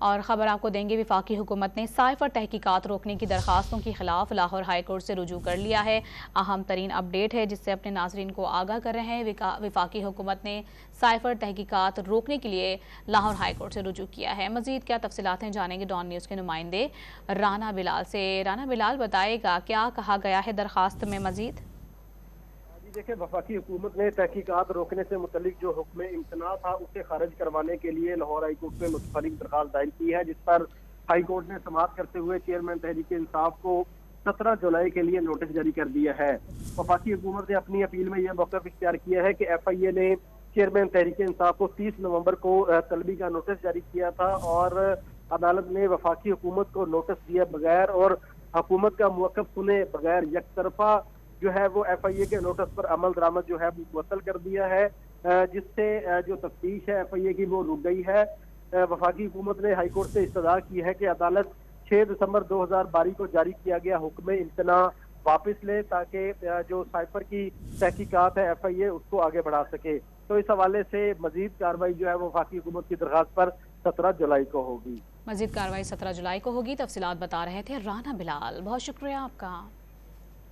اور خبر آپ کو دیں گے، وفاقی حکومت نے سائفر تحقیقات روکنے کی درخواستوں کے خلاف لاہور ہائی کورٹ سے رجوع کر لیا ہے۔ اہم ترین اپڈیٹ ہے جس سے اپنے ناظرین کو آگاہ کر رہے ہیں۔ وفاقی حکومت نے سائفر تحقیقات روکنے کے لیے لاہور ہائی کورٹ سے رجوع کیا ہے۔ مزید کیا تفصیلات ہیں جانیں گے ڈان نیوز کے نمائندے رانا بلال سے۔ رانا بلال بتائے گا کیا کہا گیا ہے درخواست میں مزید؟ دیکھیں، وفاقی حکومت نے تحقیقات روکنے سے متعلق جو حکم امتناع تھا اسے خارج کروانے کے لیے لاہور ہائی کورٹ میں متفرق درخواست دائر کی ہے، جس پر ہائی کورٹ نے سماعت کرتے ہوئے چیئرمین تحریک انصاف کو 17 جولائی کے لیے نوٹس جاری کر دیا ہے۔ وفاقی حکومت نے اپنی اپیل میں یہ موقف اختیار کیا ہے کہ ایف آئی اے نے چیئرمین تحریک انصاف کو 30 نومبر کو طلبی کا نوٹس جاری کیا تھا اور عدالت نے وفاقی حکومت کو نوٹس دیے بغیر اور حکومت کا موقف سنے بغیر یک طرفہ جو ہے وہ ایف آئی اے کے نوٹس پر عمل درآمد جو ہے معطل کر دیا ہے، جس سے جو تفتیش ہے ایف آئی اے کی وہ رک گئی ہے۔ وفاقی حکومت نے ہائی کورٹ سے استدعا کی ہے کہ عدالت 6 دسمبر 2022 کو جاری کیا گیا حکم امتناع واپس لے تاکہ جو سائفر کی تحقیقات ہے ایف آئی اے اس کو آگے بڑھا سکے۔ تو اس حوالے سے مزید کارروائی جو ہے وہ وفاقی حکومت کی درخواست پر 17 جولائی کو ہوگی۔ مزید کارروائی 17 جولائی کو ہوگی۔ تفصیلات بتا رہے تھے رانا بلال، بہت شکریہ آپ کا۔